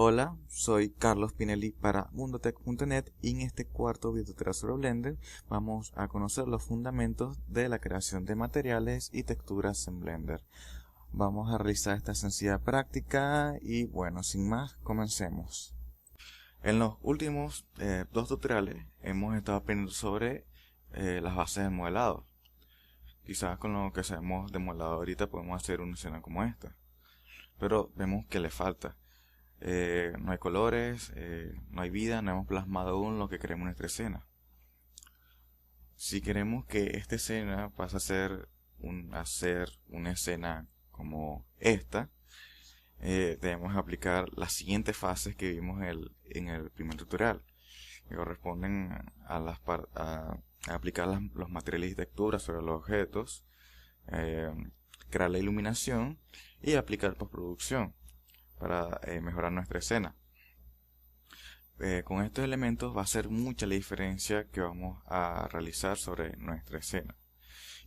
Hola, soy Carlos Pinelli para mundotech.net y en este cuarto videotutorial sobre Blender vamos a conocer los fundamentos de la creación de materiales y texturas en Blender. Vamos a realizar esta sencilla práctica y bueno, sin más, comencemos. En los últimos dos tutoriales hemos estado aprendiendo sobre las bases del modelado. Quizás con lo que sabemos de modelado ahorita podemos hacer una escena como esta, pero vemos que le falta. No hay colores, no hay vida, no hemos plasmado aún lo que queremos en nuestra escena. Si queremos que esta escena pase a ser una escena como esta, debemos aplicar las siguientes fases que vimos en el primer tutorial, que corresponden a aplicar los materiales y texturas sobre los objetos, crear la iluminación y aplicar postproducción para mejorar nuestra escena. Con estos elementos va a ser mucha la diferencia que vamos a realizar sobre nuestra escena.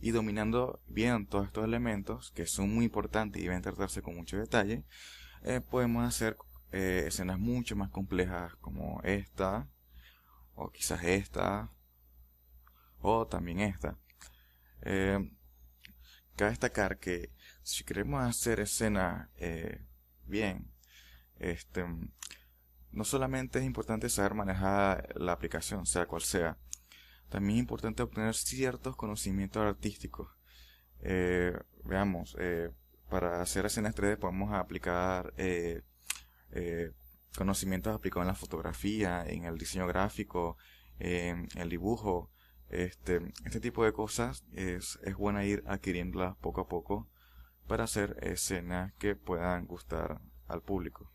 Y dominando bien todos estos elementos, que son muy importantes y deben tratarse con mucho detalle, podemos hacer escenas mucho más complejas como esta, o quizás esta, o también esta. Cabe destacar que si queremos hacer escenas bien, no solamente es importante saber manejar la aplicación, sea cual sea, también es importante obtener ciertos conocimientos artísticos. Veamos, para hacer escenas 3D podemos aplicar conocimientos aplicados en la fotografía, en el diseño gráfico, en el dibujo. Este tipo de cosas es bueno ir adquiriéndolas poco a poco para hacer escenas que puedan gustar al público.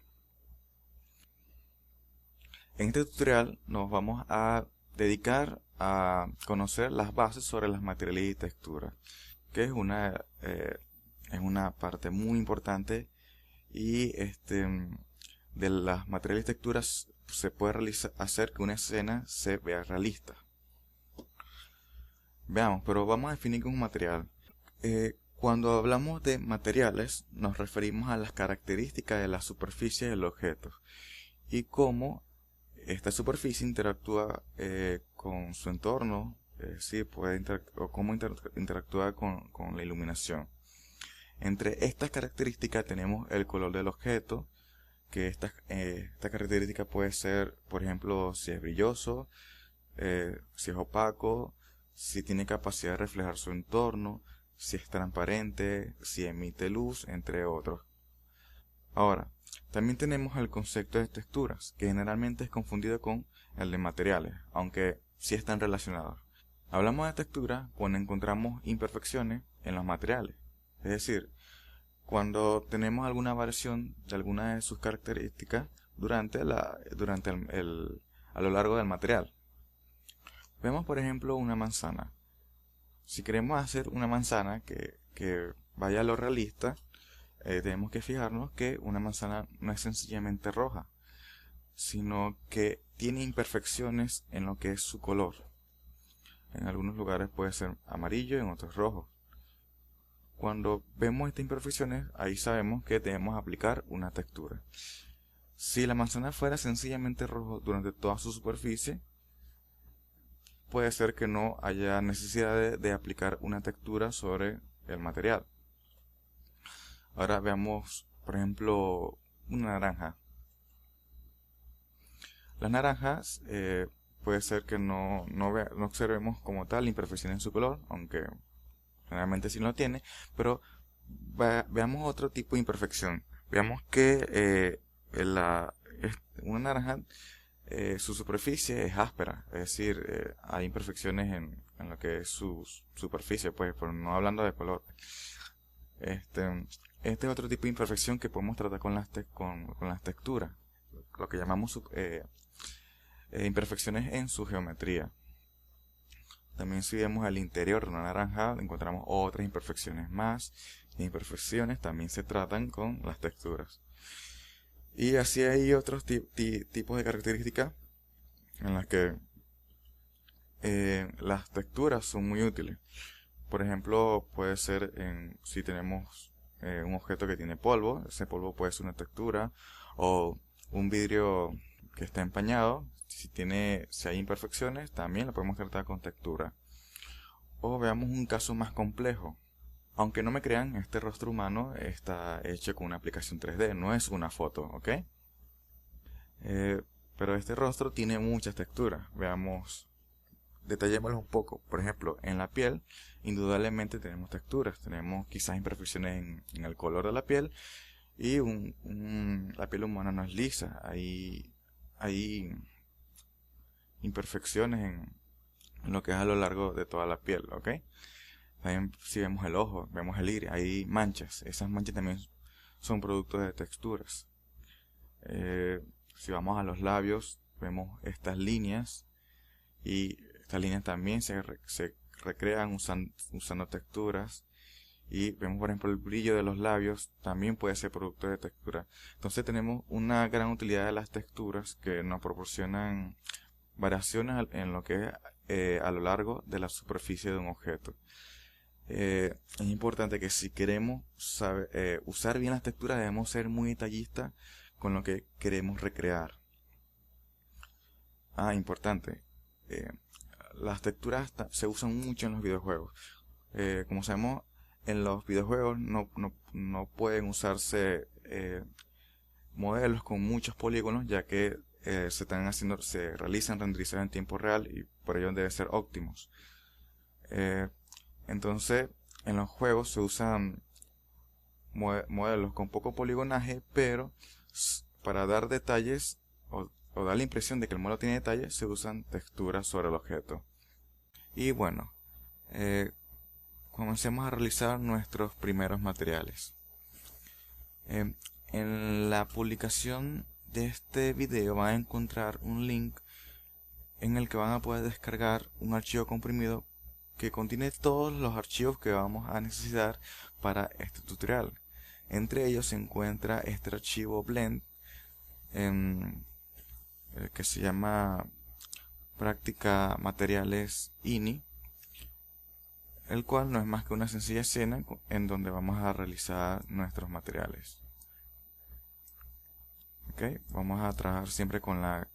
En este tutorial nos vamos a dedicar a conocer las bases sobre las materiales y texturas, que es una parte muy importante, y de las materiales y texturas se puede hacer que una escena se vea realista. Veamos, pero vamos a definir qué es un material. Cuando hablamos de materiales nos referimos a las características de la superficie del objeto y cómo esta superficie interactúa con su entorno, o cómo interactúa con la iluminación. Entre estas características tenemos el color del objeto, que esta característica puede ser, por ejemplo, si es brilloso, si es opaco, si tiene capacidad de reflejar su entorno, si es transparente, si emite luz, entre otros. Ahora, también tenemos el concepto de texturas, que generalmente es confundido con el de materiales, aunque sí están relacionados. Hablamos de textura cuando encontramos imperfecciones en los materiales, es decir, cuando tenemos alguna variación de alguna de sus características a lo largo del material. Vemos por ejemplo una manzana. Si queremos hacer una manzana que vaya a lo realista, tenemos que fijarnos que una manzana no es sencillamente roja, sino que tiene imperfecciones en lo que es su color. En algunos lugares puede ser amarillo, en otros rojo. Cuando vemos estas imperfecciones, ahí sabemos que debemos aplicar una textura. Si la manzana fuera sencillamente rojo durante toda su superficie, puede ser que no haya necesidad de aplicar una textura sobre el material. Ahora veamos, por ejemplo, una naranja. Las naranjas puede ser que no observemos como tal imperfección en su color, aunque generalmente sí lo tiene, pero veamos otro tipo de imperfección. Veamos que una naranja, su superficie es áspera, es decir, hay imperfecciones en lo que es su superficie, pues, pero no hablando de color. Este es otro tipo de imperfección que podemos tratar con las texturas, lo que llamamos imperfecciones en su geometría. También si vemos el interior de una naranja encontramos otras imperfecciones más. Las imperfecciones también se tratan con las texturas. Y así hay otros tipos de características en las que las texturas son muy útiles. Por ejemplo, puede ser si tenemos un objeto que tiene polvo, ese polvo puede ser una textura, o un vidrio que está empañado, si hay imperfecciones, también lo podemos tratar con textura. O veamos un caso más complejo. Aunque no me crean, este rostro humano está hecho con una aplicación 3D, no es una foto, ¿ok? Pero este rostro tiene muchas texturas. Veamos, detallémoslo un poco. Por ejemplo, en la piel, indudablemente tenemos texturas. Tenemos quizás imperfecciones en el color de la piel. Y la piel humana no es lisa. Hay imperfecciones en lo que es a lo largo de toda la piel, ¿ok? También si vemos el ojo, vemos el iris, hay manchas. Esas manchas también son productos de texturas. Si vamos a los labios, vemos estas líneas. Y estas líneas también se recrean usando texturas. Y vemos, por ejemplo, el brillo de los labios también puede ser producto de textura. Entonces tenemos una gran utilidad de las texturas que nos proporcionan variaciones en lo que es a lo largo de la superficie de un objeto. Es importante que si queremos usar bien las texturas, debemos ser muy detallistas con lo que queremos recrear. Importante. Las texturas se usan mucho en los videojuegos. Como sabemos, en los videojuegos no pueden usarse modelos con muchos polígonos, ya que se realizan renderizados en tiempo real y por ello deben ser óptimos. Entonces, en los juegos se usan modelos con poco poligonaje, pero para dar detalles o dar la impresión de que el modelo tiene detalles, se usan texturas sobre el objeto. Y bueno, comencemos a realizar nuestros primeros materiales. En la publicación de este video van a encontrar un link en el que van a poder descargar un archivo comprimido que contiene todos los archivos que vamos a necesitar para este tutorial. Entre ellos se encuentra este archivo blend que se llama práctica materiales ini, el cual no es más que una sencilla escena en donde vamos a realizar nuestros materiales. Vamos a trabajar siempre con la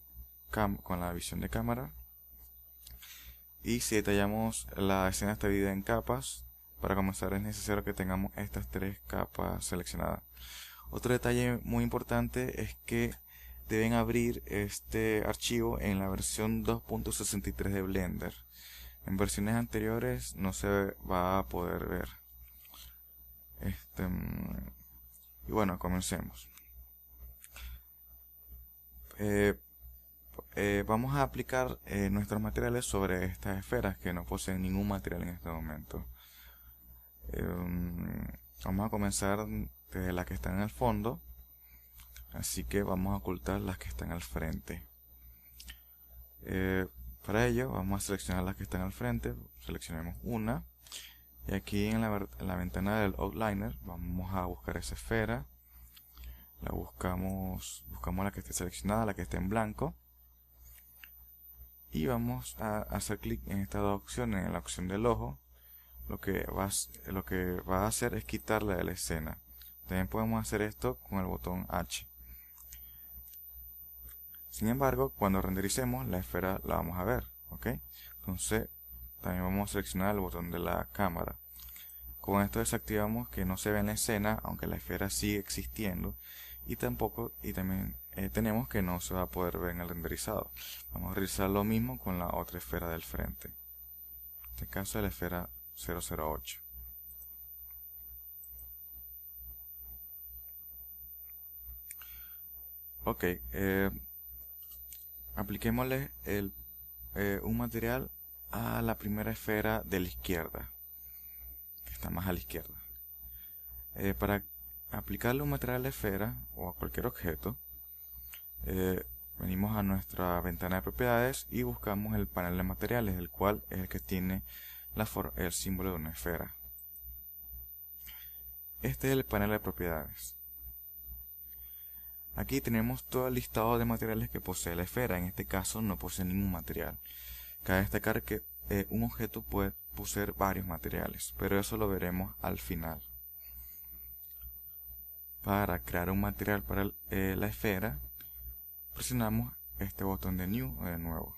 visión de cámara. Y si detallamos, la escena está dividida en capas. Para comenzar es necesario que tengamos estas 3 capas seleccionadas. Otro detalle muy importante es que deben abrir este archivo en la versión 2.63 de Blender. En versiones anteriores no se va a poder ver. Y bueno, comencemos. Vamos a aplicar nuestros materiales sobre estas esferas que no poseen ningún material en este momento. Vamos a comenzar desde las que están en el fondo, así que vamos a ocultar las que están al frente. Para ello vamos a seleccionar las que están al frente. Seleccionemos una y aquí en la ventana del outliner vamos a buscar esa esfera. La buscamos la que esté seleccionada, la que esté en blanco, y vamos a hacer clic en estas dos opciones. En la opción del ojo, lo que va a hacer es quitarla de la escena. También podemos hacer esto con el botón H. Sin embargo, cuando rendericemos la esfera la vamos a ver, entonces también vamos a seleccionar el botón de la cámara. Con esto desactivamos que no se ve en la escena, aunque la esfera sigue existiendo, y también tenemos que no se va a poder ver en el renderizado. Vamos a realizar lo mismo con la otra esfera del frente. En este caso es la esfera 008. Apliquémosle un material a la primera esfera de la izquierda, que está más a la izquierda. Para aplicarle un material a la esfera o a cualquier objeto, venimos a nuestra ventana de propiedades y buscamos el panel de materiales, el cual es el que tiene el símbolo de una esfera. Este es el panel de propiedades. Aquí tenemos todo el listado de materiales que posee la esfera. En este caso no posee ningún material. Cabe destacar que un objeto puede poseer varios materiales, pero eso lo veremos al final. Para crear un material para la esfera, presionamos este botón de New o de nuevo.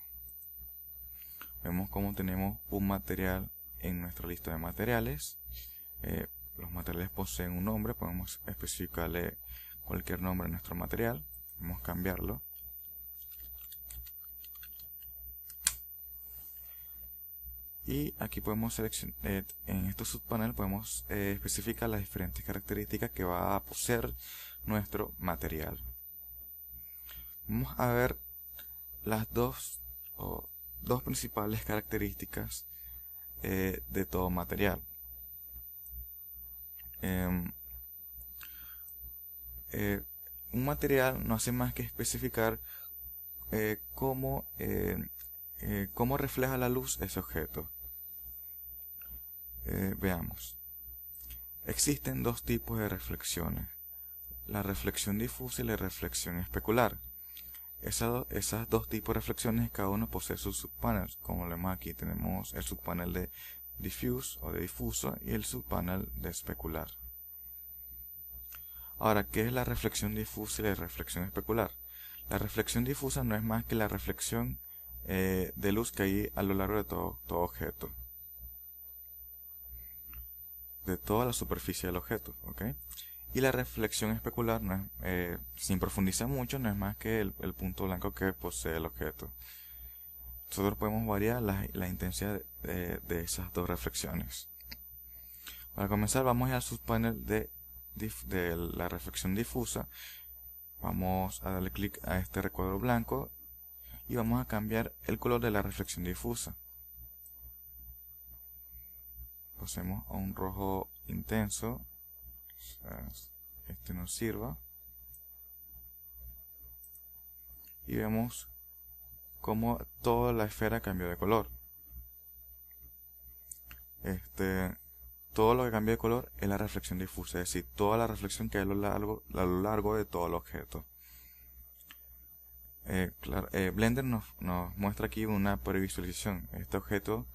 Vemos cómo tenemos un material en nuestra lista de materiales. Los materiales poseen un nombre, podemos especificarle cualquier nombre a nuestro material. Podemos cambiarlo. Y aquí podemos seleccionar, en este subpanel podemos especificar las diferentes características que va a poseer nuestro material. Vamos a ver las dos principales características de todo material. Un material no hace más que especificar cómo refleja la luz ese objeto. Veamos. Existen dos tipos de reflexiones: la reflexión difusa y la reflexión especular. Esas dos tipos de reflexiones, cada uno posee sus subpanels. Como lo vemos aquí, tenemos el subpanel de diffuse o de difuso y el subpanel de especular. Ahora, ¿qué es la reflexión difusa y la reflexión especular? La reflexión difusa no es más que la reflexión de luz que hay a lo largo de todo objeto, de toda la superficie del objeto, ¿ok? Y la reflexión especular, no es, sin profundizar mucho, no es más que el punto blanco que posee el objeto. Nosotros podemos variar la intensidad de esas dos reflexiones. Para comenzar, vamos al subpanel de la reflexión difusa. Vamos a darle clic a este recuadro blanco y vamos a cambiar el color de la reflexión difusa. Pasemos a un rojo intenso. Este nos sirva. Y vemos cómo toda la esfera cambió de color. Todo lo que cambia de color es la reflexión difusa, es decir, toda la reflexión que hay a lo largo de todo el objeto. Blender nos muestra aquí una previsualización. Este objeto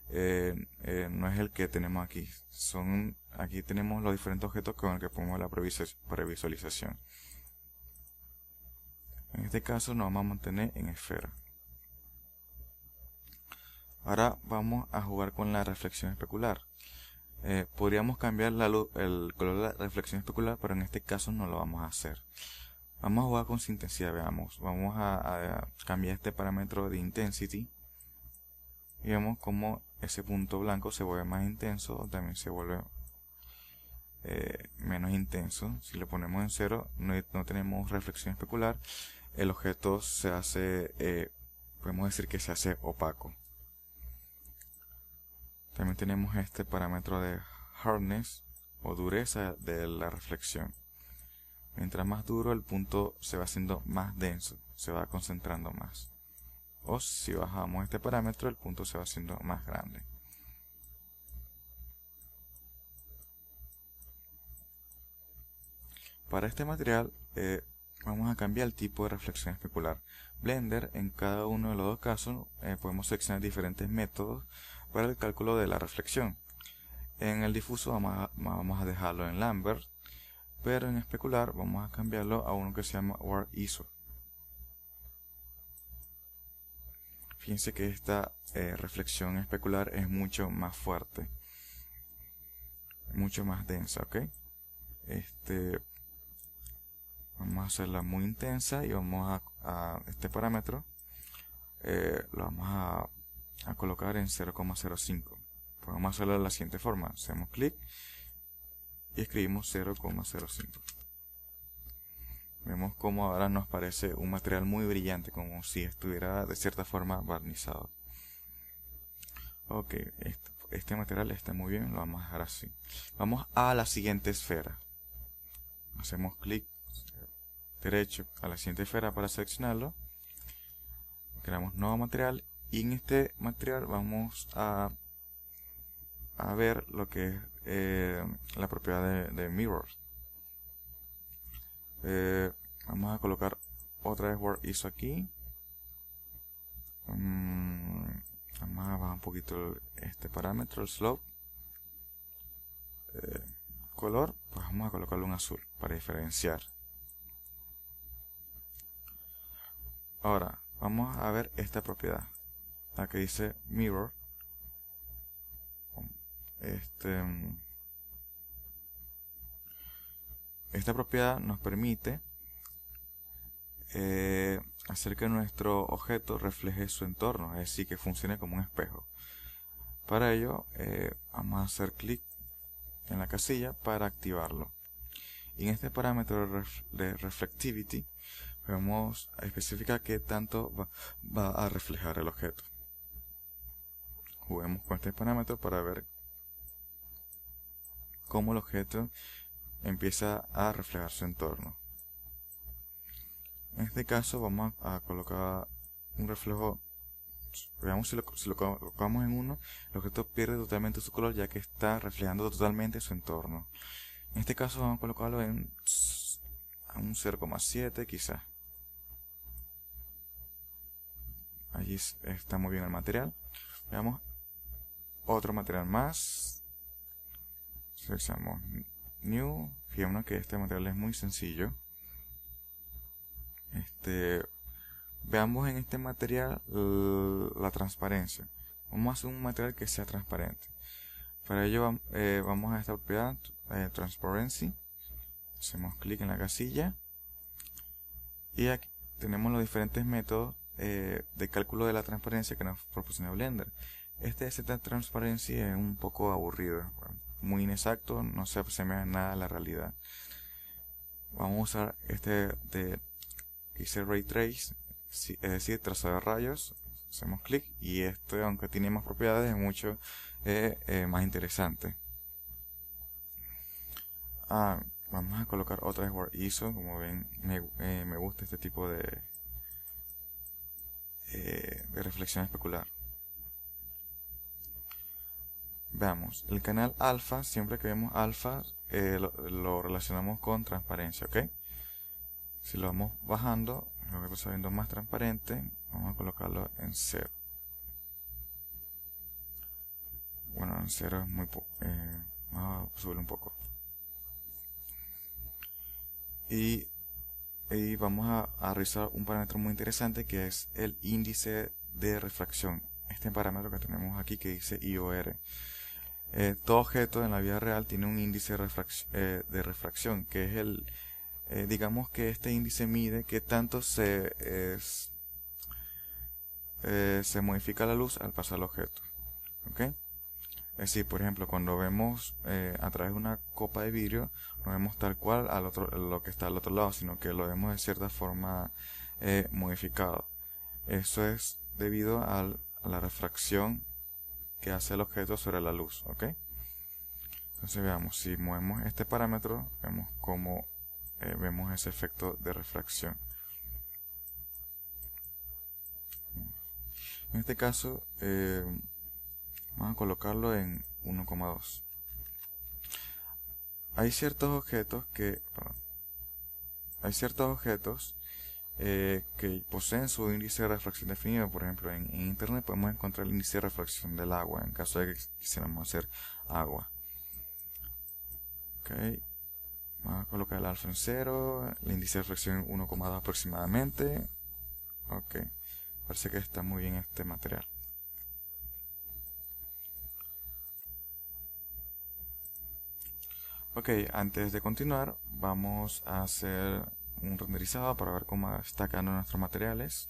no es el que tenemos aquí. Aquí tenemos los diferentes objetos con los que ponemos la previsualización. En este caso nos vamos a mantener en esfera. Ahora vamos a jugar con la reflexión especular. Podríamos cambiar el color de la reflexión especular, pero en este caso no lo vamos a hacer. Vamos a jugar con su intensidad, veamos. Vamos a cambiar este parámetro de intensity. Y vemos como ese punto blanco se vuelve más intenso, o también se vuelve menos intenso. Si lo ponemos en 0, no tenemos reflexión especular. El objeto se hace, podemos decir que se hace opaco. También tenemos este parámetro de hardness o dureza de la reflexión. Mientras más duro, el punto se va haciendo más denso, se va concentrando más. O si bajamos este parámetro, el punto se va haciendo más grande. Para este material vamos a cambiar el tipo de reflexión especular. Blender, en cada uno de los dos casos, podemos seleccionar diferentes métodos para el cálculo de la reflexión. En el difuso vamos a dejarlo en Lambert, pero en especular vamos a cambiarlo a uno que se llama Warp ISO. Fíjense que esta reflexión especular es mucho más fuerte, mucho más densa, ¿ok? Vamos a hacerla muy intensa y vamos a este parámetro lo vamos a colocar en 0,05. Podemos hacerlo de la siguiente forma: hacemos clic y escribimos 0,05. Vemos como ahora nos parece un material muy brillante, como si estuviera de cierta forma barnizado. Ok, este material está muy bien, lo vamos a dejar así. Vamos a la siguiente esfera. Hacemos clic derecho a la siguiente esfera para seleccionarlo. Creamos nuevo material y en este material vamos a ver lo que es la propiedad de mirror. Vamos a colocar otra vez Warp ISO aquí. Vamos a bajar un poquito este parámetro, el slope. Color, pues vamos a colocarle un azul para diferenciar. Ahora, vamos a ver esta propiedad, la que dice mirror. Esta propiedad nos permite hacer que nuestro objeto refleje su entorno, es decir, que funcione como un espejo. Para ello, vamos a hacer clic en la casilla para activarlo. Y en este parámetro de reflectivity, vamos a especificar qué tanto va a reflejar el objeto. Juguemos con este parámetro para ver cómo el objeto empieza a reflejar su entorno. En este caso vamos a colocar un reflejo. Veamos si lo colocamos en 1, el objeto pierde totalmente su color ya que está reflejando totalmente su entorno. En este caso vamos a colocarlo en un 0,7 quizás. Allí está muy bien el material. Veamos otro material más. Seleccionamos New. Fijémonos que este material es muy sencillo. Veamos en este material la transparencia. Vamos a hacer un material que sea transparente. Para ello vamos a esta propiedad Transparency. Hacemos clic en la casilla. Y aquí tenemos los diferentes métodos de cálculo de la transparencia que nos proporciona Blender. Este Z Transparency es un poco aburrido, muy inexacto, no se asemeja nada a la realidad. Vamos a usar este de Ray Trace, es decir, trazado de rayos. Hacemos clic y este, aunque tiene más propiedades, es mucho más interesante. Vamos a colocar otra vez Word ISO. Como ven, me gusta este tipo de reflexión especular. Veamos, el canal alfa, siempre que vemos alfa, lo relacionamos con transparencia, ¿ok? Si lo vamos bajando, lo que está viendo más transparente, vamos a colocarlo en 0. Bueno, en 0 es muy poco. Vamos a subirlo un poco. Y vamos a revisar un parámetro muy interesante que es el índice de refracción. Este parámetro que tenemos aquí que dice IOR. Todo objeto en la vida real tiene un índice de refracción, que es digamos que este índice mide qué tanto se modifica la luz al pasar el objeto. ¿Okay? Es decir, por ejemplo, cuando vemos a través de una copa de vidrio, no vemos tal cual lo que está al otro lado, sino que lo vemos de cierta forma modificado. Eso es debido a la refracción que hace el objeto sobre la luz. ¿Ok? Entonces veamos, si movemos este parámetro, vemos cómo vemos ese efecto de refracción. En este caso, vamos a colocarlo en 1,2. Hay ciertos objetos que poseen su índice de refracción definido. Por ejemplo, en internet podemos encontrar el índice de refracción del agua en caso de que quisiéramos hacer agua. Okay. Vamos a colocar el alfa en 0, el índice de refracción en 1,2 aproximadamente. Ok, parece que está muy bien este material. Ok, antes de continuar, vamos a hacer un renderizado para ver cómo está quedando nuestros materiales.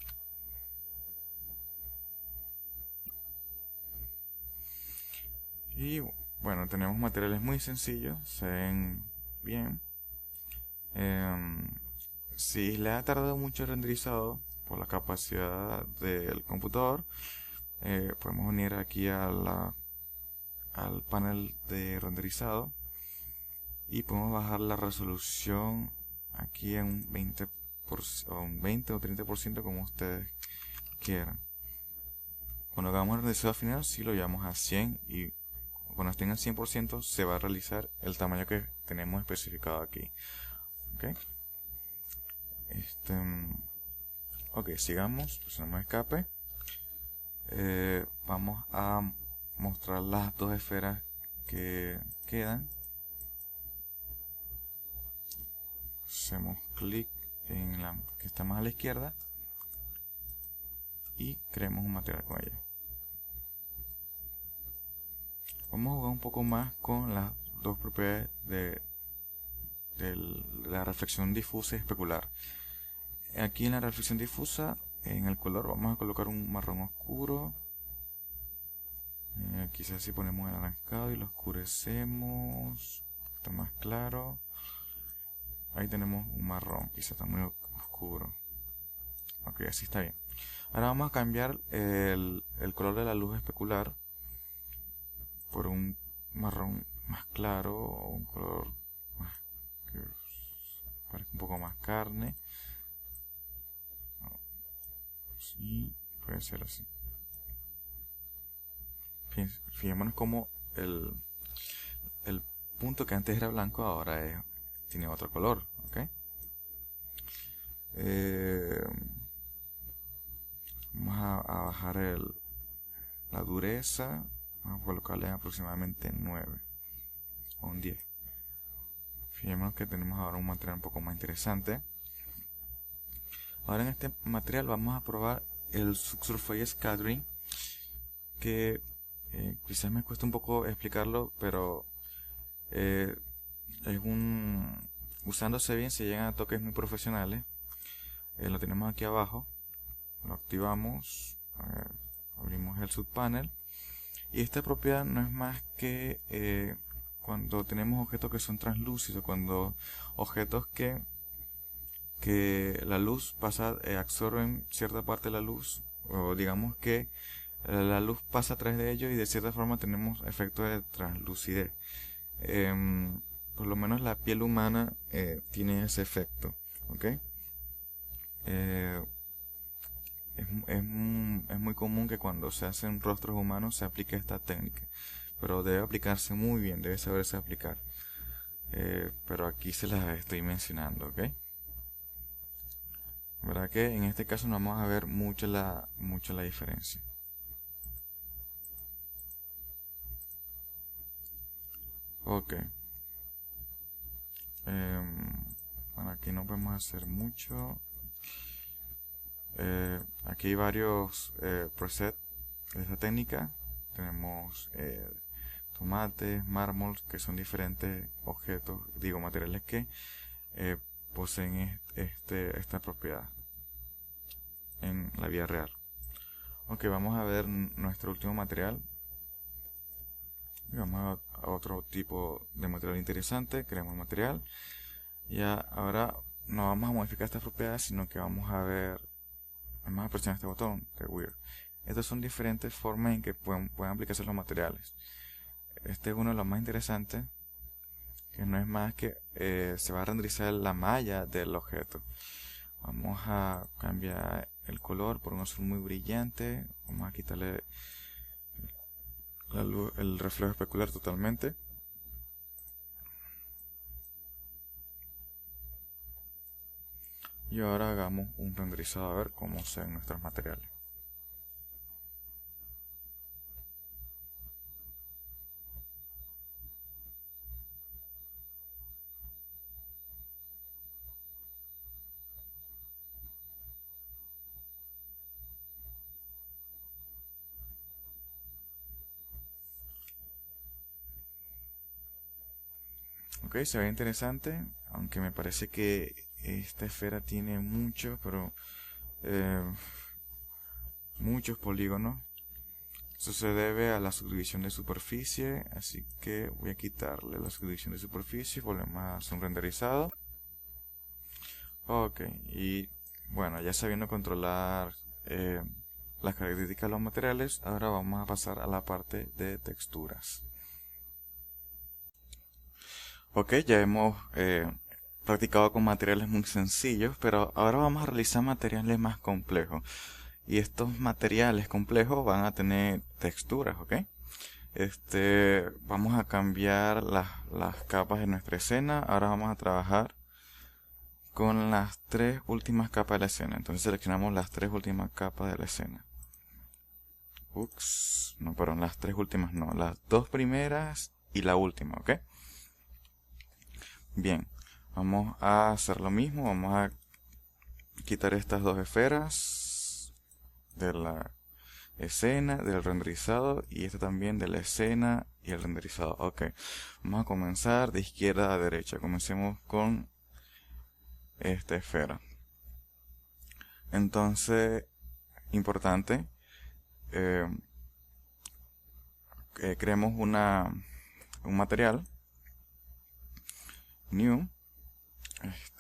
Y bueno, tenemos materiales muy sencillos, se ven bien. Si le ha tardado mucho el renderizado por la capacidad del computador, podemos unir aquí al panel de renderizado y podemos bajar la resolución aquí en un 20 o 30% como ustedes quieran. Cuando hagamos el renderizado final, si lo llevamos a 100 y cuando estén al 100% se va a realizar el tamaño que tenemos especificado aquí. Ok, sigamos, presionamos escape. Vamos a mostrar las dos esferas que quedan. Hacemos clic en la que está más a la izquierda y creemos un material con ella. Vamos a jugar un poco más con las dos propiedades de la reflexión difusa y especular. Aquí en la reflexión difusa, en el color vamos a colocar un marrón oscuro. Quizás si ponemos el anaranjado y lo oscurecemos, está más claro. Ahí tenemos un marrón, quizás está muy oscuro. Ok, así está bien. Ahora vamos a cambiar el color de la luz especular por un marrón más claro o un color que parece un poco más carne. Sí, puede ser así. Fijémonos como el punto que antes era blanco ahora tiene otro color. ¿Okay? Vamos a bajar la dureza. Vamos a colocarle aproximadamente 9 o un 10. Fijémonos que tenemos ahora un material un poco más interesante. Ahora en este material vamos a probar el Subsurface Scattering, que quizás me cuesta un poco explicarlo, pero es usándose bien se llegan a toques muy profesionales. Lo tenemos aquí abajo, lo activamos, abrimos el subpanel, y esta propiedad no es más que cuando tenemos objetos que son translúcidos, cuando objetos que la luz pasa, absorben cierta parte de la luz, o digamos que la luz pasa a través de ellos y de cierta forma tenemos efectos de translucidez. Por lo menos la piel humana tiene ese efecto. ¿Okay? Es muy común que cuando se hacen rostros humanos se aplique esta técnica, pero debe aplicarse muy bien, debe saberse aplicar. Pero aquí se las estoy mencionando. ¿Okay? ¿Verdad que en este caso no vamos a ver mucho la diferencia? Ok. Bueno, aquí no podemos hacer mucho. Aquí hay varios presets de esta técnica. Tenemos tomates, mármol, que son diferentes objetos, materiales que poseen esta propiedad en la vida real. Ok, vamos a ver nuestro último material. Y vamos a otro tipo de material interesante. Creamos el material. Ya ahora no vamos a modificar estas propiedades, sino que vamos a presionar este botón de Weird. Estas son diferentes formas en que pueden aplicarse los materiales. Este es uno de los más interesantes, que no es más que se va a renderizar la malla del objeto. Vamos a cambiar el color por un azul muy brillante. Vamos a quitarle la luz, el reflejo especular totalmente. Y ahora hagamos un renderizado a ver cómo se ven nuestros materiales. Ok, se ve interesante, aunque me parece que esta esfera tiene muchos polígonos. Eso se debe a la subdivisión de superficie, así que voy a quitarle la subdivisión de superficie, volvemos a hacer un renderizado. Ok, y bueno, ya sabiendo controlar las características de los materiales, ahora vamos a pasar a la parte de texturas. Ok, ya hemos practicado con materiales muy sencillos, pero ahora vamos a realizar materiales más complejos. Y estos materiales complejos van a tener texturas, ¿ok? Vamos a cambiar las capas de nuestra escena. Ahora vamos a trabajar con las tres últimas capas de la escena. Entonces seleccionamos las tres últimas capas de la escena. Ups, no, perdón, las tres últimas no, las dos primeras y la última, ¿ok? Bien, vamos a hacer lo mismo, vamos a quitar estas dos esferas de la escena, del renderizado, y este también de la escena y el renderizado. Ok, vamos a comenzar de izquierda a derecha. Comencemos con esta esfera. Entonces, importante, creemos un material new.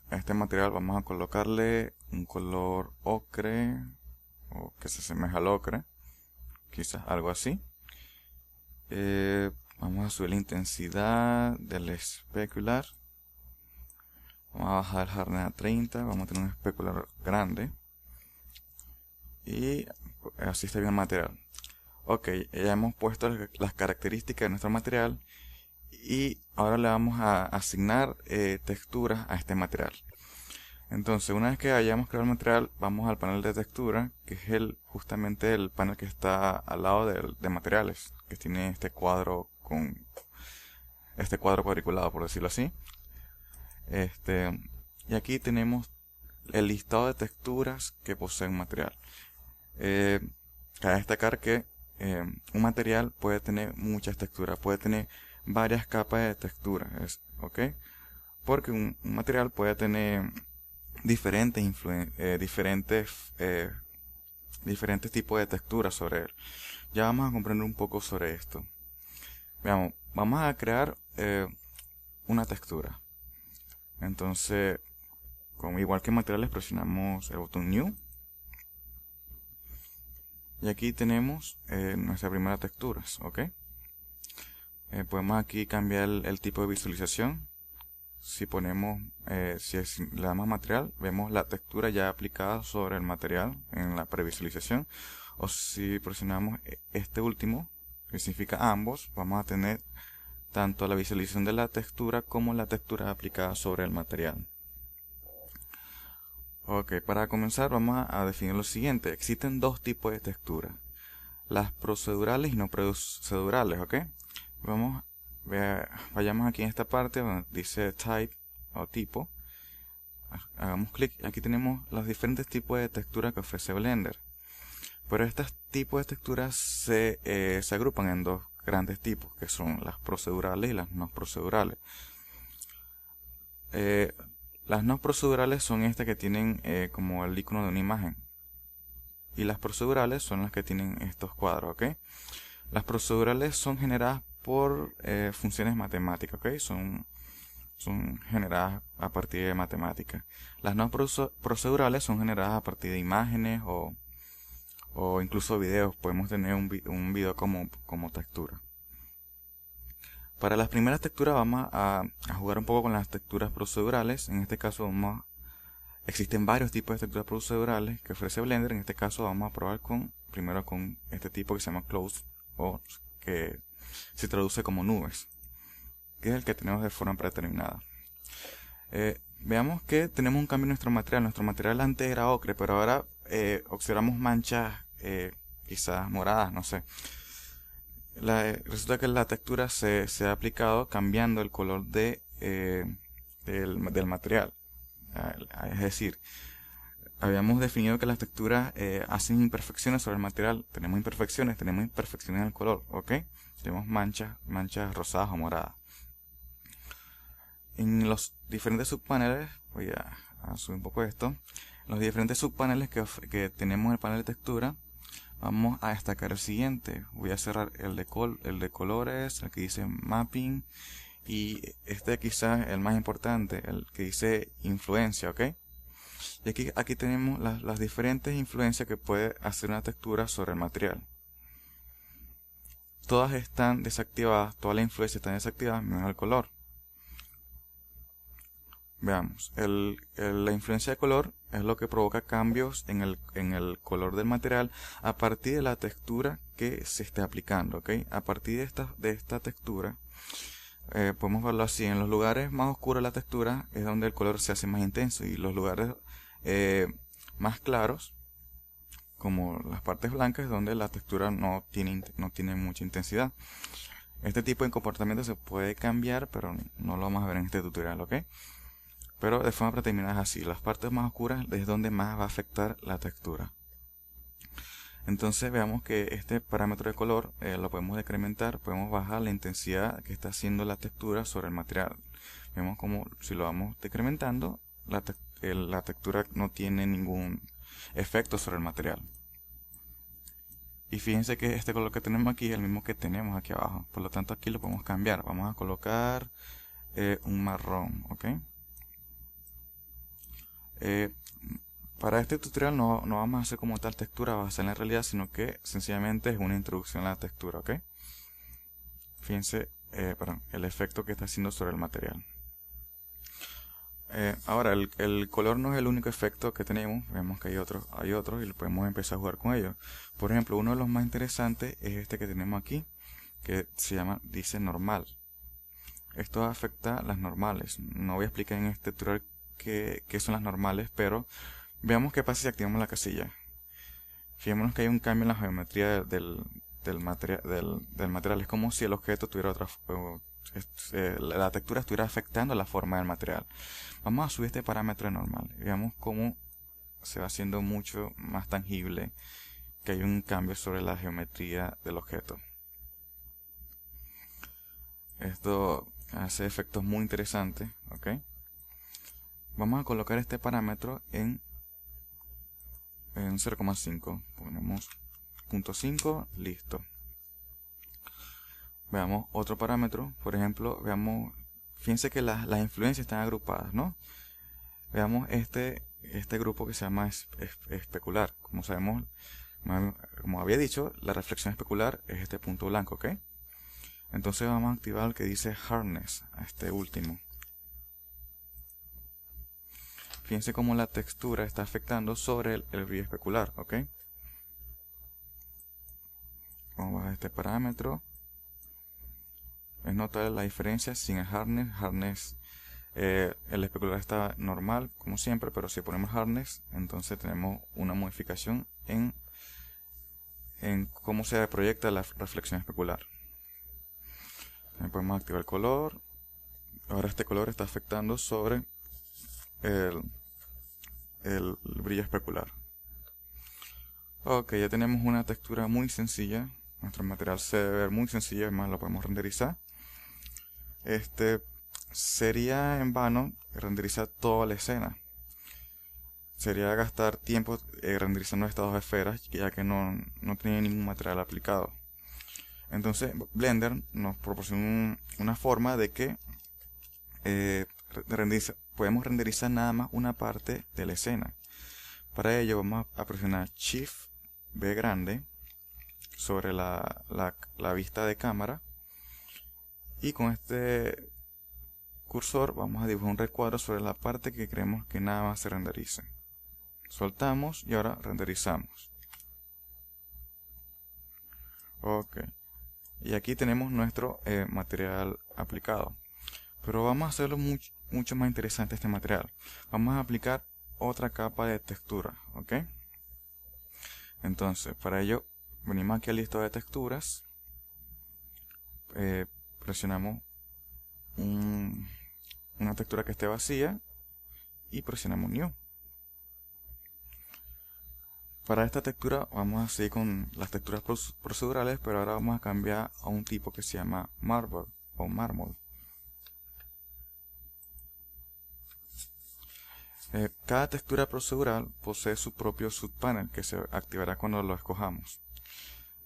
A este material vamos a colocarle un color ocre, o que se asemeja al ocre, quizás algo así. Vamos a subir la intensidad del especular. Vamos a bajar el hardness a 30. Vamos a tener un especular grande. Y así está bien el material. Ok, ya hemos puesto las características de nuestro material. Y ahora le vamos a asignar texturas a este material. Entonces, una vez que hayamos creado el material, vamos al panel de textura, que es justamente el panel que está al lado de materiales, que tiene este cuadro cuadriculado, por decirlo así. Y aquí tenemos el listado de texturas que posee un material. Cabe destacar que un material puede tener muchas texturas, puede tener varias capas de texturas, ¿ok? Porque un material puede tener diferentes tipos de texturas sobre él. Ya vamos a comprender un poco sobre esto. Veamos, vamos a crear una textura. Entonces, como igual que materiales, presionamos el botón New. Y aquí tenemos nuestra primera textura, ¿ok? Podemos aquí cambiar el tipo de visualización. Si ponemos, le damos material, vemos la textura ya aplicada sobre el material en la previsualización. O si presionamos este último, que significa ambos, vamos a tener tanto la visualización de la textura como la textura aplicada sobre el material. Ok, para comenzar vamos a definir lo siguiente. Existen dos tipos de texturas: las procedurales y no procedurales, ¿ok? Vayamos aquí en esta parte donde dice type o tipo. Hagamos clic. Aquí tenemos los diferentes tipos de textura que ofrece Blender. Pero estos tipos de texturas se agrupan en dos grandes tipos, que son las procedurales y las no procedurales. Las no procedurales son estas que tienen como el icono de una imagen. Y las procedurales son las que tienen estos cuadros, ¿ok? Las procedurales son generadas por funciones matemáticas, ¿ok? Son generadas a partir de matemáticas. Las no procedurales son generadas a partir de imágenes o incluso videos. Podemos tener un video como textura. Para las primeras texturas vamos a jugar un poco con las texturas procedurales. En este caso existen varios tipos de texturas procedurales que ofrece Blender. En este caso vamos a probar primero con este tipo que se llama Clouds, o que se traduce como nubes, que es el que tenemos de forma predeterminada. Veamos que tenemos un cambio en nuestro material. Nuestro material antes era ocre, pero ahora observamos manchas quizás moradas, no sé. Resulta que la textura se ha aplicado cambiando el color del material. Es decir, habíamos definido que las texturas hacen imperfecciones sobre el material. Tenemos imperfecciones en el color, ¿ok? Tenemos manchas rosadas o moradas. En los diferentes subpaneles, voy a subir un poco esto. En los diferentes subpaneles que tenemos en el panel de textura, vamos a destacar el siguiente. Voy a cerrar el de colores, el que dice mapping, y este quizás el más importante, el que dice influencia, ¿ok? Y aquí tenemos las diferentes influencias que puede hacer una textura sobre el material. Todas están desactivadas, todas las influencias están desactivadas, menos el color. Veamos, la influencia de color es lo que provoca cambios en el color del material a partir de la textura que se esté aplicando, ¿ok? A partir de esta textura, podemos verlo así: en los lugares más oscuros de la textura es donde el color se hace más intenso, y los lugares más claros, como las partes blancas, es donde la textura no tiene mucha intensidad. Este tipo de comportamiento se puede cambiar, pero no lo vamos a ver en este tutorial, ¿ok? Pero de forma predeterminada es así. Las partes más oscuras es donde más va a afectar la textura. Entonces veamos que este parámetro de color lo podemos decrementar, podemos bajar la intensidad que está haciendo la textura sobre el material. Vemos como si lo vamos decrementando, la textura no tiene ningún efecto sobre el material. Y fíjense que este color que tenemos aquí es el mismo que tenemos aquí abajo, por lo tanto aquí lo podemos cambiar. Vamos a colocar un marrón, ¿ok? Para este tutorial no vamos a hacer como tal textura basada en la realidad, sino que sencillamente es una introducción a la textura, ¿ok? Fíjense, el efecto que está haciendo sobre el material. Ahora, el color no es el único efecto que tenemos, vemos que hay otros y podemos empezar a jugar con ellos. Por ejemplo, uno de los más interesantes es este que tenemos aquí, que dice normal. Esto afecta a las normales. No voy a explicar en este tutorial qué son las normales, pero veamos qué pasa si activamos la casilla. Fijémonos que hay un cambio en la geometría del material. Es como si el objeto tuviera la textura estuviera afectando la forma del material. Vamos a subir este parámetro de normal. Veamos cómo se va haciendo mucho más tangible que hay un cambio sobre la geometría del objeto. Esto hace efectos muy interesantes, ¿ok? Vamos a colocar este parámetro en 0,5. Ponemos 0.5, listo. Veamos otro parámetro, por ejemplo, fíjense que las influencias están agrupadas, ¿no? Veamos este grupo que se llama especular. Como sabemos, como había dicho, la reflexión especular es este punto blanco, ¿ok? Entonces vamos a activar el que dice hardness, a este último. Fíjense cómo la textura está afectando sobre el brillo especular, ¿ok? Vamos a este parámetro. Es notable la diferencia sin el hardness. El especular está normal como siempre, pero si ponemos hardness, entonces tenemos una modificación en cómo se proyecta la reflexión especular. También podemos activar el color. Ahora este color está afectando sobre el brillo especular. Ok, ya tenemos una textura muy sencilla. Nuestro material se debe ver muy sencillo, además lo podemos renderizar. Sería en vano renderizar toda la escena. Sería gastar tiempo renderizando estas dos esferas, ya que no tiene ningún material aplicado. Entonces Blender nos proporciona una forma de que podemos renderizar nada más una parte de la escena. Para ello vamos a presionar Shift B grande sobre la vista de cámara, y con este cursor vamos a dibujar un recuadro sobre la parte que queremos que nada más se renderice. Soltamos y ahora renderizamos. Ok, y aquí tenemos nuestro material aplicado, pero vamos a hacerlo mucho más interesante este material. Vamos a aplicar otra capa de textura, ok. Entonces para ello venimos aquí al listado de texturas, presionamos una textura que esté vacía y presionamos New. Para esta textura vamos a seguir con las texturas procedurales, pero ahora vamos a cambiar a un tipo que se llama Marble o mármol. Cada textura procedural posee su propio subpanel que se activará cuando lo escojamos.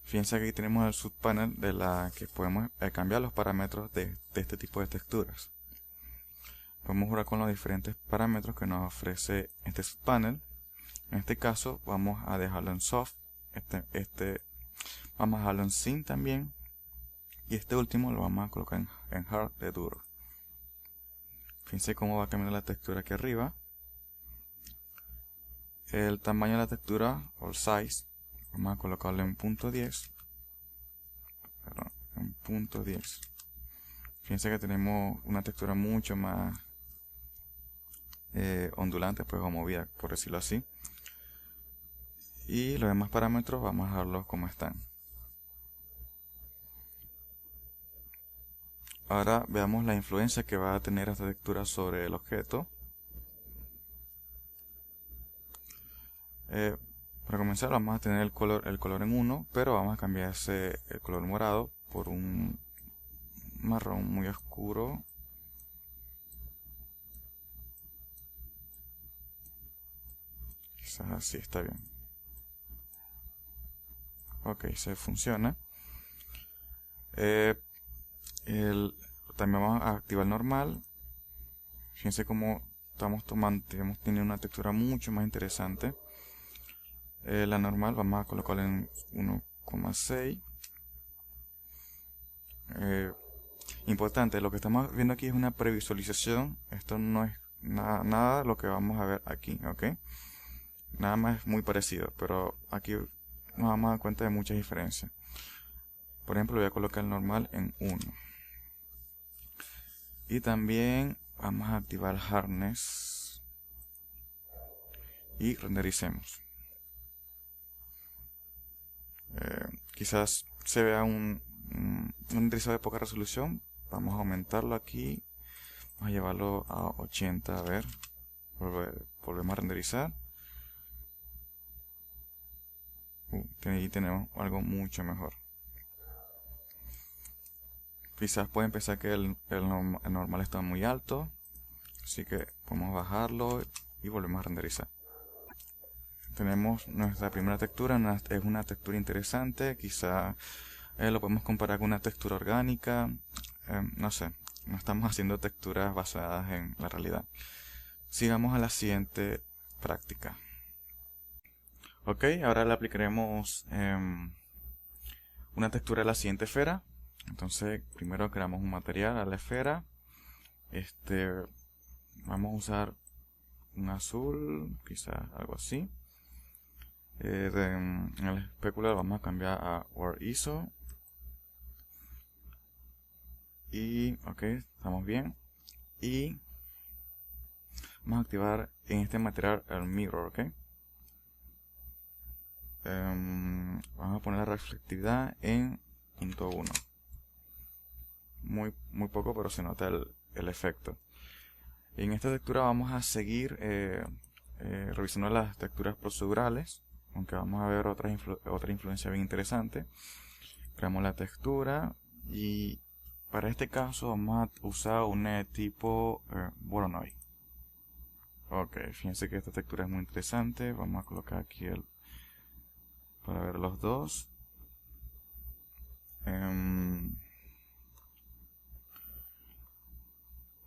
Fíjense que aquí tenemos el subpanel de la que podemos cambiar los parámetros de este tipo de texturas. Podemos jugar con los diferentes parámetros que nos ofrece este subpanel. En este caso vamos a dejarlo en soft, vamos a dejarlo en sin también, y este último lo vamos a colocar en hard de duro. Fíjense cómo va cambiando la textura aquí arriba. El tamaño de la textura o el size vamos a colocarlo en .10. En .10. Fíjense que tenemos una textura mucho más ondulante, pues, o movida, por decirlo así. Y los demás parámetros vamos a dejarlos como están. Ahora veamos la influencia que va a tener esta textura sobre el objeto. Para comenzar vamos a tener el color en 1, pero vamos a cambiar el color morado por un marrón muy oscuro. Quizás así está bien. Ok, se funciona. También vamos a activar el normal. Fíjense cómo estamos teniendo una textura mucho más interesante. La normal vamos a colocarla en 1,6. Importante, lo que estamos viendo aquí es una previsualización. Esto no es nada lo que vamos a ver aquí, ¿ok? Nada más es muy parecido, pero aquí nos vamos a dar cuenta de muchas diferencias. Por ejemplo, voy a colocar el normal en 1. Y también vamos a activar Hardness y rendericemos. Quizás se vea un renderizado de poca resolución. Vamos a aumentarlo aquí. Vamos a llevarlo a 80. A ver, volvemos a renderizar. Ahí tenemos algo mucho mejor. Quizás pueden pensar que el normal está muy alto, así que podemos bajarlo y volvemos a renderizar. Tenemos nuestra primera textura, es una textura interesante. Quizá lo podemos comparar con una textura orgánica. No sé, no estamos haciendo texturas basadas en la realidad. Sigamos a la siguiente práctica. Ok, ahora le aplicaremos una textura a la siguiente esfera. Entonces primero creamos un material a la esfera. Vamos a usar un azul, quizás algo así. En el especular vamos a cambiar a World ISO. Y ok, estamos bien. Y vamos a activar en este material el mirror, ok. Vamos a poner la reflectividad en 0.1. Muy poco, pero se nota el efecto. En esta textura vamos a seguir revisando las texturas procedurales, aunque vamos a ver otra influencia bien interesante. Creamos la textura y para este caso vamos a usar un tipo Voronoi. Ok, fíjense que esta textura es muy interesante. Vamos a colocar aquí para ver los dos.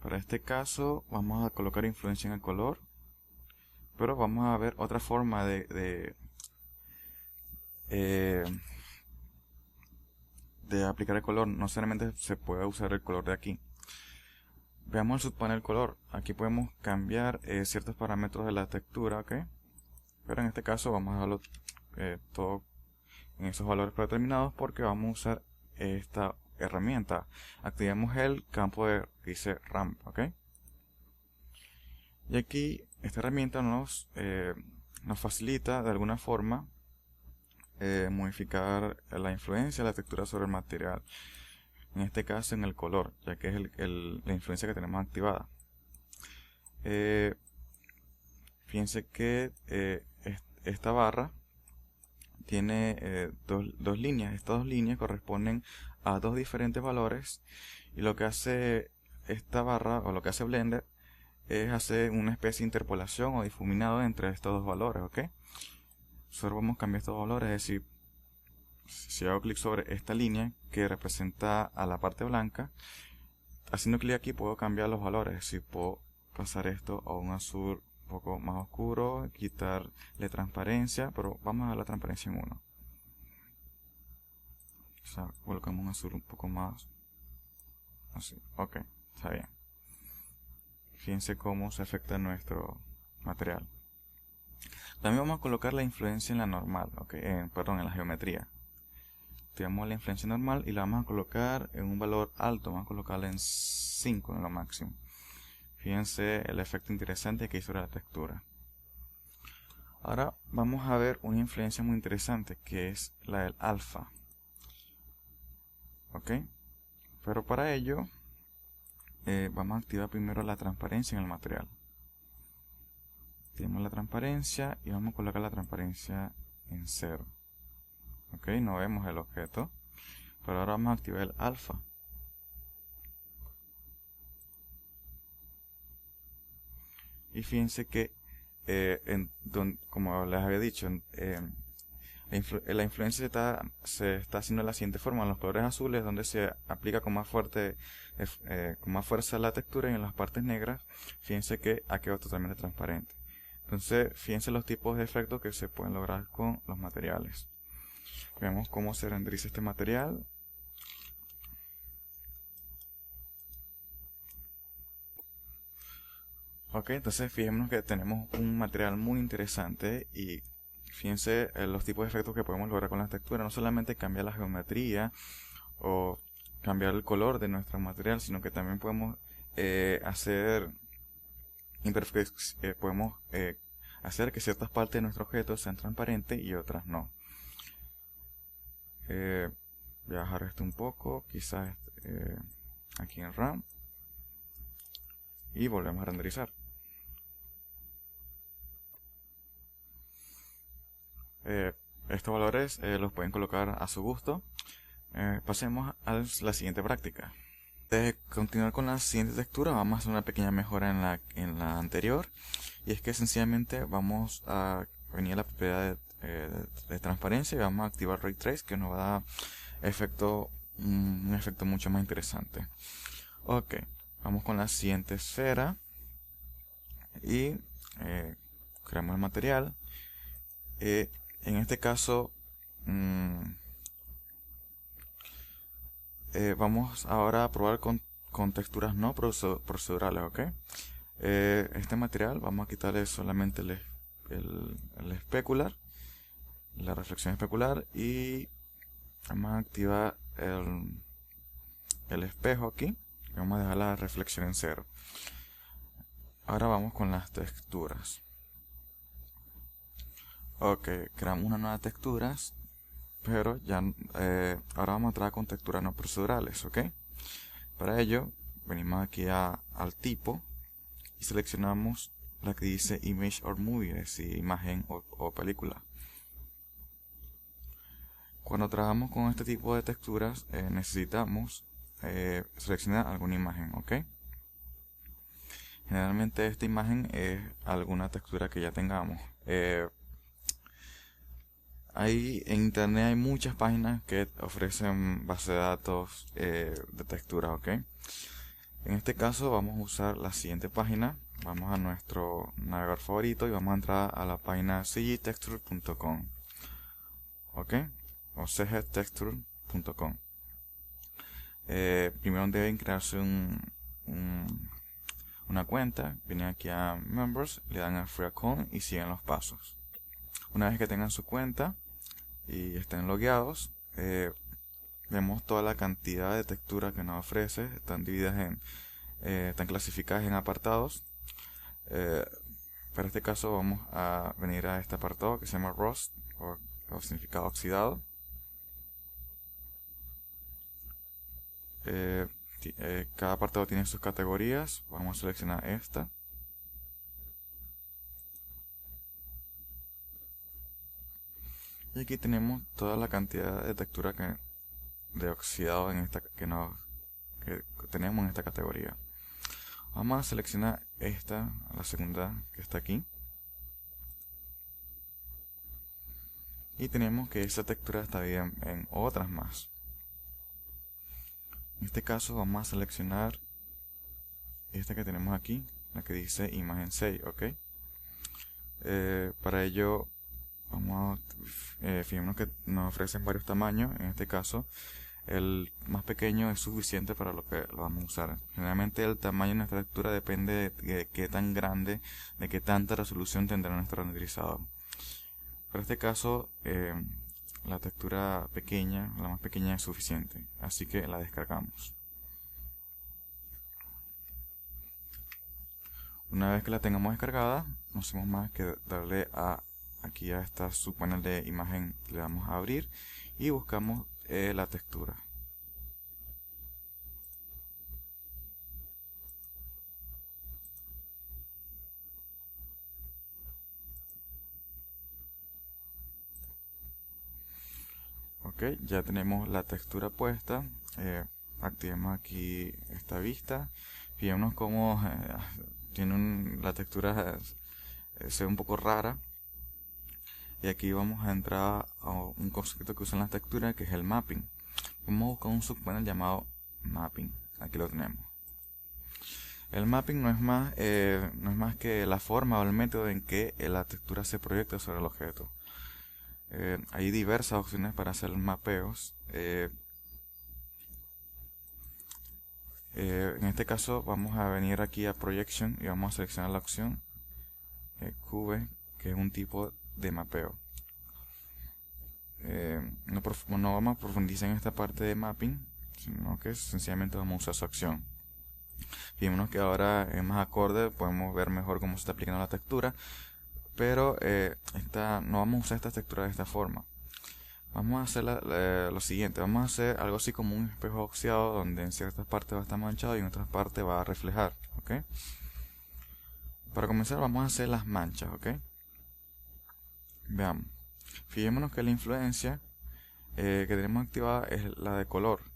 Para este caso vamos a colocar influencia en el color, pero vamos a ver otra forma de aplicar el color. No solamente se puede usar el color de aquí. Veamos el subpanel color. Aquí podemos cambiar ciertos parámetros de la textura, ¿ok? Pero en este caso vamos a dejarlo todo en esos valores predeterminados porque vamos a usar esta herramienta. Activemos el campo de dice ramp, ¿ok? Y aquí esta herramienta nos facilita de alguna forma modificar la influencia de la textura sobre el material. En este caso en el color, ya que es la influencia que tenemos activada. Fíjense que esta barra tiene dos líneas. Estas dos líneas corresponden a dos diferentes valores, y lo que hace esta barra, o lo que hace Blender, es hacer una especie de interpolación o difuminado entre estos dos valores, ¿ok? Solo vamos a cambiar estos valores, es decir, si hago clic sobre esta línea que representa a la parte blanca, haciendo clic aquí puedo cambiar los valores, es decir, puedo pasar esto a un azul un poco más oscuro, quitarle transparencia, pero vamos a dar la transparencia en 1. O sea, colocamos un azul un poco más así. Ok, está bien. Fíjense cómo se afecta nuestro material. También vamos a colocar la influencia en la normal, perdón, en la geometría. Activamos la influencia normal y la vamos a colocar en un valor alto. Vamos a colocarla en 5 en lo máximo. Fíjense el efecto interesante que hay sobre la textura. Ahora vamos a ver una influencia muy interesante que es la del alfa. Ok, pero para ello vamos a activar primero la transparencia en el material. Activamos la transparencia y vamos a colocar la transparencia en 0. Ok, no vemos el objeto. Pero ahora vamos a activar el alfa. Y fíjense que, como les había dicho, la influencia se está haciendo de la siguiente forma. En los colores azules, donde se aplica con más fuerza la textura, y en las partes negras, fíjense que ha quedado totalmente transparente. Entonces, fíjense los tipos de efectos que se pueden lograr con los materiales. Vemos cómo se renderiza este material. Ok, entonces fijémonos que tenemos un material muy interesante y fíjense los tipos de efectos que podemos lograr con las texturas. No solamente cambiar la geometría o cambiar el color de nuestro material, sino que también podemos hacer hacer que ciertas partes de nuestro objeto sean transparentes y otras no. Voy a bajar esto un poco, quizás aquí en RAM, y volvemos a renderizar. Estos valores los pueden colocar a su gusto. Pasemos a la siguiente práctica. De continuar con la siguiente textura, vamos a hacer una pequeña mejora en la anterior, y es que sencillamente vamos a venir a la propiedad de transparencia y vamos a activar Ray Trace, que nos va a dar un efecto mucho más interesante. Ok, vamos con la siguiente esfera y creamos el material. En este caso vamos ahora a probar con texturas no procedurales, ¿ok? Este material vamos a quitarle solamente el especular, la reflexión especular, y vamos a activar el espejo aquí y vamos a dejar la reflexión en 0. Ahora vamos con las texturas. Ok, creamos una nueva texturas, pero ya ahora vamos a trabajar con texturas no procedurales, ¿ok? Para ello venimos aquí al tipo y seleccionamos la que dice Image or Movie, es decir, imagen o película. Cuando trabajamos con este tipo de texturas necesitamos seleccionar alguna imagen, ¿ok? Generalmente esta imagen es alguna textura que ya tengamos. En internet hay muchas páginas que ofrecen base de datos de texturas, ¿ok? En este caso vamos a usar la siguiente página. Vamos a nuestro navegador favorito y vamos a entrar a la página cgtexture.com, ¿ok? O cgtexture.com. Primero deben crearse una cuenta. Vienen aquí a Members, le dan a Free Account y siguen los pasos. Una vez que tengan su cuenta y estén logueados, vemos toda la cantidad de texturas que nos ofrece. Están divididas están clasificadas en apartados. Para este caso vamos a venir a este apartado que se llama Rust, o significado oxidado. Cada apartado tiene sus categorías. Vamos a seleccionar esta. Y aquí tenemos toda la cantidad de textura de oxidado que tenemos en esta categoría. Vamos a seleccionar la segunda que está aquí. Y tenemos que esa textura está bien en otras más. En este caso vamos a seleccionar esta que tenemos aquí, la que dice imagen 6, ¿ok? Para ello fijémonos que nos ofrecen varios tamaños. En este caso el más pequeño es suficiente para lo que lo vamos a usar. Generalmente el tamaño de nuestra textura depende de qué tan grande, de qué tanta resolución tendrá nuestro renderizador. Para este caso la textura pequeña, la más pequeña, es suficiente, así que la descargamos. Una vez que la tengamos descargada, no hacemos más que darle aquí a esta subpanel de imagen, le damos a abrir y buscamos la textura. Ok, ya tenemos la textura puesta. Activemos aquí esta vista. Fijémonos cómo tiene la textura se ve un poco rara. Y aquí vamos a entrar a un concepto que usan las texturas, que es el mapping. Vamos a buscar un subpanel llamado mapping. Aquí lo tenemos. El mapping no es más que la forma o el método en que la textura se proyecta sobre el objeto. Hay diversas opciones para hacer mapeos. En este caso vamos a venir aquí a Projection y vamos a seleccionar la opción Cube, que es un tipo de mapeo. No vamos a profundizar en esta parte de mapping, sino que sencillamente vamos a usar esa opción. Fijémonos que ahora es más acorde, podemos ver mejor cómo se está aplicando la textura, pero no vamos a usar esta textura de esta forma. Vamos a hacer lo siguiente, vamos a hacer algo así como un espejo oxidado, donde en ciertas partes va a estar manchado y en otras partes va a reflejar, ¿ok? Para comenzar vamos a hacer las manchas, ¿ok? Veamos. Fijémonos que la influencia que tenemos activada es la de color.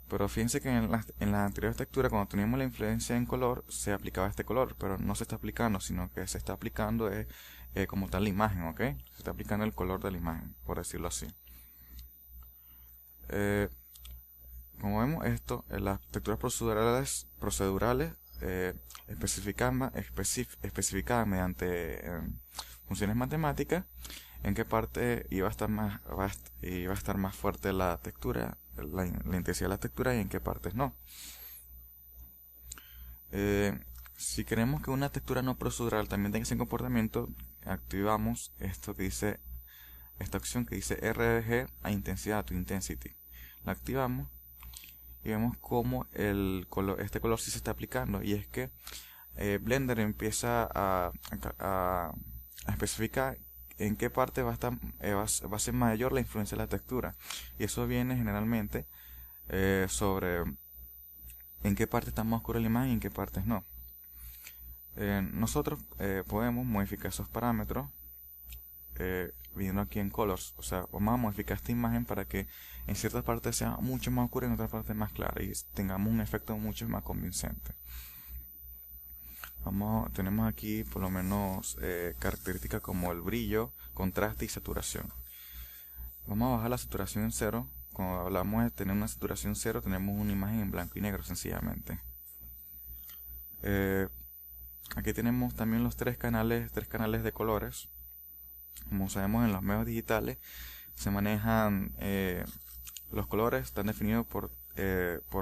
Pero fíjense que en las anteriores texturas, cuando teníamos la influencia en color, se aplicaba este color, pero no se está aplicando, sino que se está aplicando como tal la imagen, ¿ok? Se está aplicando el color de la imagen, por decirlo así. Como vemos esto, las texturas procedurales especificadas mediante funciones matemáticas, en qué parte iba a estar más fuerte la textura, la intensidad de la textura, y en qué partes no. Si queremos que una textura no procedural también tenga ese comportamiento, activamos esta opción que dice RGB a intensidad, to intensity. La activamos y vemos cómo este color sí se está aplicando, y es que Blender empieza a especificar en qué parte va a ser mayor la influencia de la textura, y eso viene generalmente sobre en qué parte está más oscura la imagen y en qué partes no. Nosotros podemos modificar esos parámetros viniendo aquí en Colors. O sea, vamos a modificar esta imagen para que en ciertas partes sea mucho más oscura y en otras partes más clara, y tengamos un efecto mucho más convincente. Tenemos aquí por lo menos características como el brillo, contraste y saturación. Vamos a bajar la saturación en 0. Cuando hablamos de tener una saturación 0, tenemos una imagen en blanco y negro sencillamente. Aquí tenemos también los tres canales de colores. Como sabemos, en los medios digitales se manejan los colores, están definidos por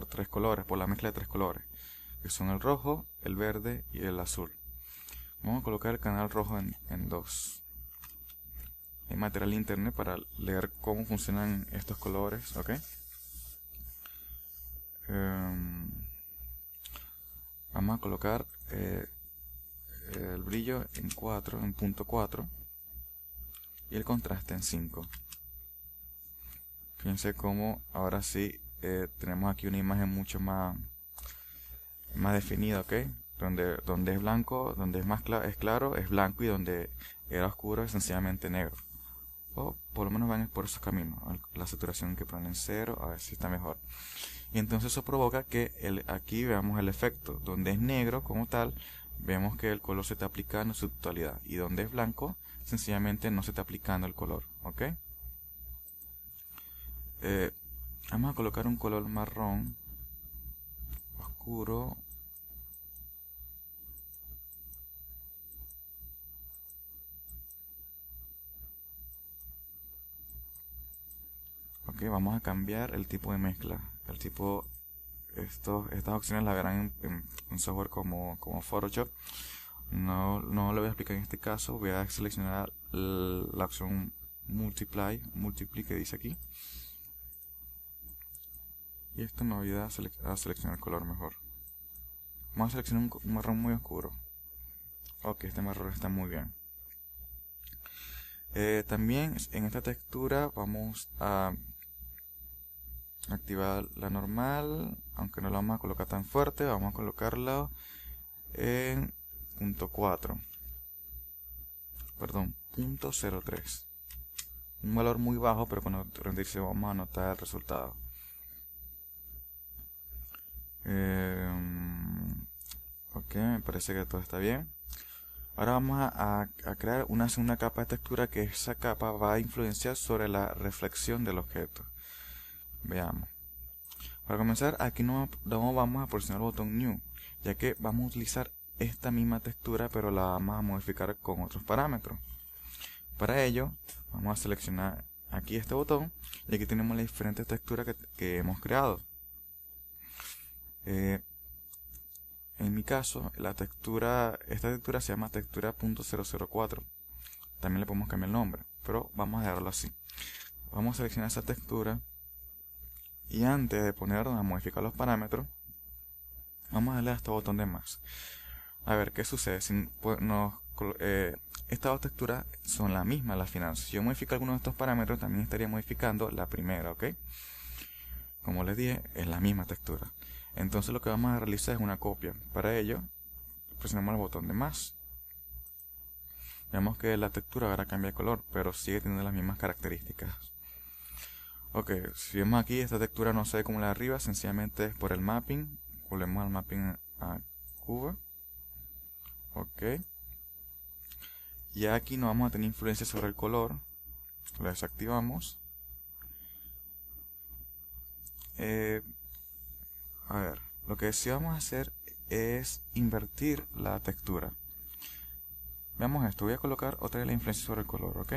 tres colores, por la mezcla de tres colores, que son el rojo, el verde y el azul. Vamos a colocar el canal rojo en 2. Hay material en internet para leer cómo funcionan estos colores, ¿ok? Vamos a colocar el brillo en 4, en punto 4, y el contraste en 5. Fíjense cómo ahora sí tenemos aquí una imagen mucho más definida, ¿ok? Donde es blanco, donde es claro, es blanco, y donde era oscuro es sencillamente negro. O por lo menos van por esos caminos. La saturación que ponen en 0, a ver si está mejor. Y entonces eso provoca que aquí veamos el efecto. Donde es negro como tal, vemos que el color se está aplicando en su totalidad, y donde es blanco, sencillamente no se está aplicando el color, ¿ok? Vamos a colocar un color marrón oscuro. Ok, vamos a cambiar el tipo de mezcla. Estas opciones las verán en un software como Photoshop. No lo voy a explicar en este caso. Voy a seleccionar la opción Multiply que dice aquí, y esto me ayuda a seleccionar el color mejor. Vamos a seleccionar un marrón muy oscuro. Ok, este marrón está muy bien. También en esta textura vamos a activar la normal, aunque no la vamos a colocar tan fuerte. Vamos a colocarla en punto 4, perdón, punto 03. un valor muy bajo, pero cuando rendirse vamos a anotar el resultado. Ok, me parece que todo está bien. Ahora vamos a crear una segunda capa de textura, que esa capa va a influenciar sobre la reflexión del objeto. Veamos. Para comenzar, aquí no vamos a presionar el botón New, ya que vamos a utilizar esta misma textura, pero la vamos a modificar con otros parámetros. Para ello, vamos a seleccionar aquí este botón, y aquí tenemos las diferentes texturas que hemos creado. En mi caso, esta textura se llama textura .004. También le podemos cambiar el nombre, pero vamos a dejarlo así. Vamos a seleccionar esa textura, y antes de ponernos a modificar los parámetros, vamos a darle a este botón de más. A ver qué sucede. Estas dos texturas son las mismas, las finales. Si yo modifico alguno de estos parámetros, también estaría modificando la primera, ¿ok? Como les dije, es la misma textura. Entonces lo que vamos a realizar es una copia. Para ello, presionamos el botón de más. Vemos que la textura ahora cambia de color, pero sigue teniendo las mismas características. Ok, si vemos aquí, esta textura no se ve como la de arriba, sencillamente es por el mapping. Volvemos al mapping a cubo. Ok. Y aquí no vamos a tener influencia sobre el color. Lo desactivamos. A ver, lo que sí vamos a hacer es invertir la textura. Veamos esto, voy a colocar otra vez la influencia sobre el color, ¿ok?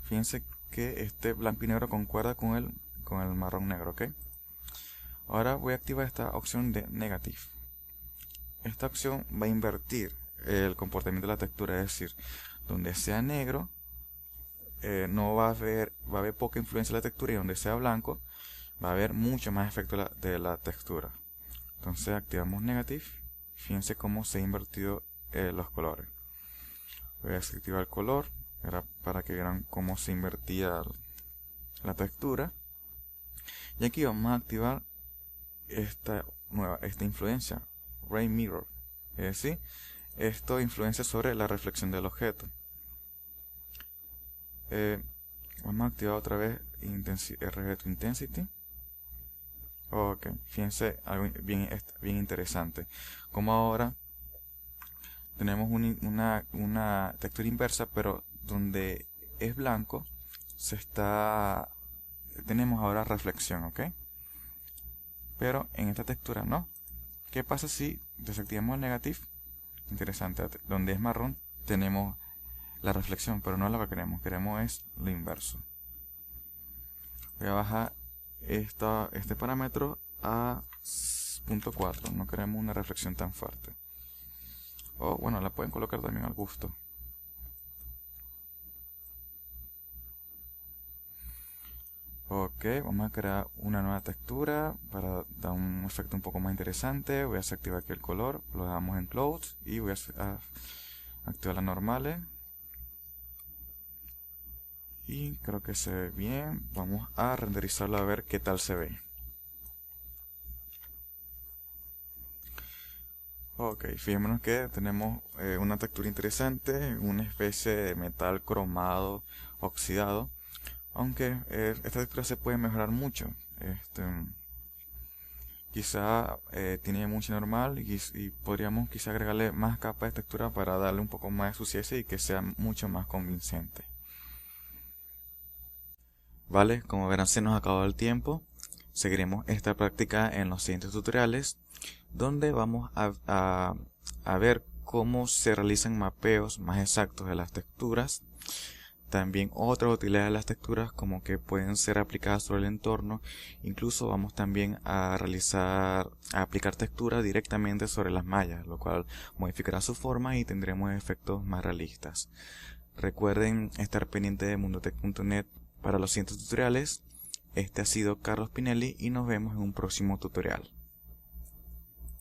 Fíjense que este blanco y negro concuerda con el marrón negro, ¿ok? Ahora voy a activar esta opción de Negative. Esta opción va a invertir el comportamiento de la textura, es decir, donde sea negro no va a haber poca influencia de la textura, y donde sea blanco va a haber mucho más efecto de la textura. Entonces activamos Negative. Fíjense cómo se han invertido los colores. Voy a desactivar el color, era para que vieran cómo se invertía la textura. Y aquí vamos a activar esta influencia, Ray Mirror, es decir, esto influencia sobre la reflexión del objeto. Vamos a activar otra vez RG to Intensity. Ok, fíjense algo bien interesante, como ahora tenemos una textura inversa, pero donde es blanco tenemos ahora reflexión, ¿ok? Pero en esta textura no. ¿Qué pasa si desactivamos el Negative? Interesante, donde es marrón tenemos la reflexión, pero no es lo que queremos es lo inverso. Voy a bajar este parámetro a 0.4, no queremos una reflexión tan fuerte. O bueno, la pueden colocar también al gusto. Ok, vamos a crear una nueva textura para dar un efecto un poco más interesante. Voy a desactivar aquí el color, lo dejamos en Cloud y voy a activar las normales. Y creo que se ve bien. Vamos a renderizarlo a ver qué tal se ve. Ok, fijémonos que tenemos una textura interesante, una especie de metal cromado oxidado. Aunque esta textura se puede mejorar mucho. Quizá tiene mucho normal y podríamos quizá agregarle más capas de textura para darle un poco más de suciedad y que sea mucho más convincente. Vale, como verán, se nos ha acabado el tiempo. Seguiremos esta práctica en los siguientes tutoriales, donde vamos a ver cómo se realizan mapeos más exactos de las texturas. También otras utilidades de las texturas, como que pueden ser aplicadas sobre el entorno. Incluso vamos también a aplicar texturas directamente sobre las mallas, lo cual modificará su forma y tendremos efectos más realistas. Recuerden estar pendientes de mundotech.net para los siguientes tutoriales. Este ha sido Carlos Pinelli y nos vemos en un próximo tutorial.